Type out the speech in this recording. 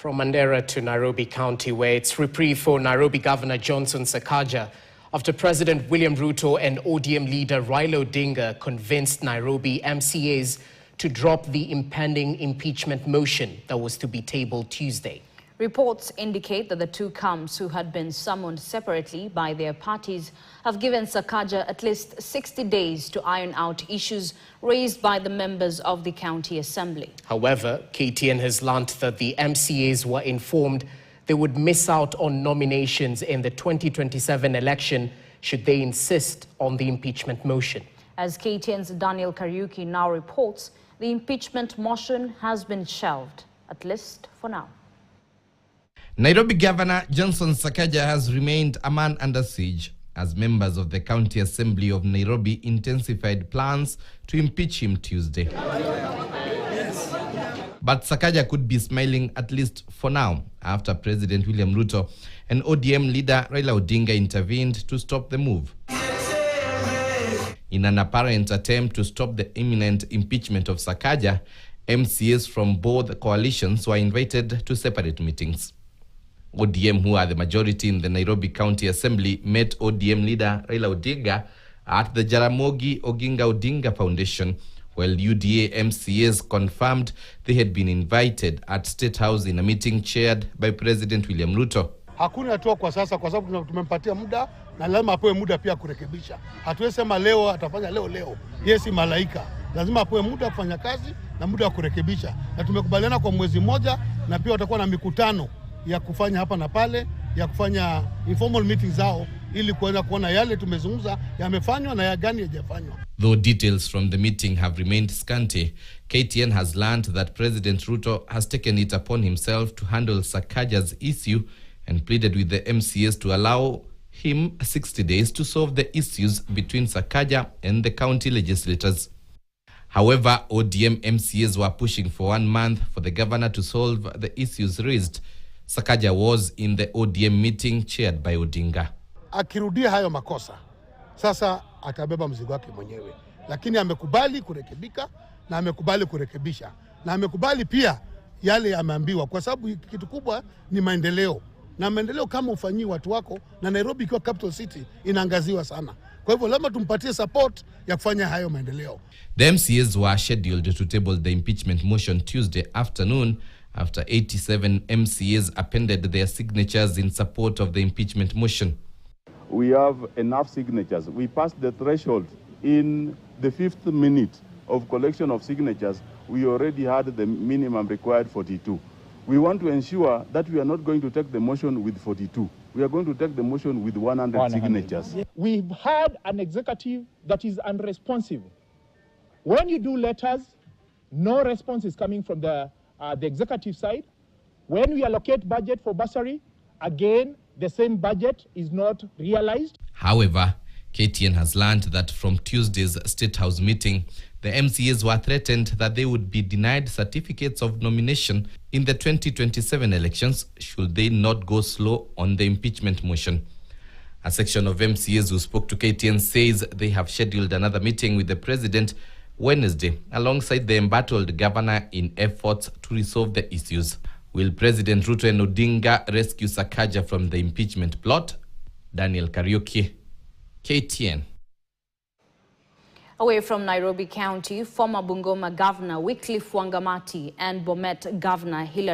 From Mandera to Nairobi County, where it's reprieve for Nairobi Governor Johnson Sakaja after President William Ruto and ODM leader Raila Odinga convinced Nairobi MCAs to drop the impending impeachment motion that was to be tabled Tuesday. Reports indicate that the two camps, who had been summoned separately by their parties, have given Sakaja at least 60 days to iron out issues raised by the members of the county assembly. However, KTN has learned that the MCAs were informed they would miss out on nominations in the 2027 election should they insist on the impeachment motion. As KTN's Daniel Kariuki now reports, the impeachment motion has been shelved, at least for now. Nairobi Governor Johnson Sakaja has remained a man under siege as members of the County Assembly of Nairobi intensified plans to impeach him Tuesday. But Sakaja could be smiling, at least for now, after President William Ruto and ODM leader Raila Odinga intervened to stop the move. In an apparent attempt to stop the imminent impeachment of Sakaja, MCAs from both coalitions were invited to separate meetings. ODM, who are the majority in the Nairobi County Assembly, met ODM leader Raila Odinga at the Jaramogi Oginga Odinga Foundation, while UDA MCAs confirmed they had been invited at State House in a meeting chaired by President William Ruto. Hakuna hatua kwa sasa kwa sababu tumempatia muda na lazima apewe muda pia kurekebisha. Hatuwezi sema leo atafanya leo. Yeye si malaika. Lazima apewe muda kufanya kazi na muda wa kurekebisha. Na tumekubaliana kwa mwezi mmoja, na pia watakuwa na mikutano ya kufanya hapa na pale, ya kufanya informal meetings zao ili kuona yale tumezungumza yamefanywa na ya gani hajafanywa. Though details from the meeting have remained scanty, KTN has learned that President Ruto has taken it upon himself to handle Sakaja's issue and pleaded with the MCAs to allow him 60 days to solve the issues between Sakaja and the county legislators. However, ODM MCAs were pushing for 1 month for the governor to solve the issues raised. Sakaja was in the ODM meeting chaired by Odinga. Akirudia hayo makosa, sasa atabeba mzigo wake mwenyewe. Lakini amekubali kurekebika na amekubali kurekebisha. Na amekubali pia yale ameambiwa, kwa sababu kitu kubwa ni maendeleo. Na maendeleo kama ufanyii watu wako, na Nairobi ikiwa capital city inaangaziwa sana. Kwa hivyo lazima tumpatie support ya kufanya hayo maendeleo. The MCAs were scheduled to table the impeachment motion Tuesday afternoon after 87 MCAs appended their signatures in support of the impeachment motion. We have enough signatures. We passed the threshold. In the 5th minute of collection of signatures, we already had the minimum required 42. We want to ensure that we are not going to take the motion with 42. We are going to take the motion with 100 signatures. We've had an executive that is unresponsive. When you do letters, no response is coming from the executive side. When we allocate budget for bursary, again, the same budget is not realized. However, KTN has learned that from Tuesday's State House meeting, the MCAs were threatened that they would be denied certificates of nomination in the 2027 elections should they not go slow on the impeachment motion. A section of MCAs who spoke to KTN says they have scheduled another meeting with the president Wednesday alongside the embattled governor in efforts to resolve the issues. Will President Ruto and Odinga rescue Sakaja from the impeachment plot? Daniel Kariuki, KTN. Away from Nairobi County, former Bungoma Governor Wycliffe Wangamati and Bomet Governor Hilary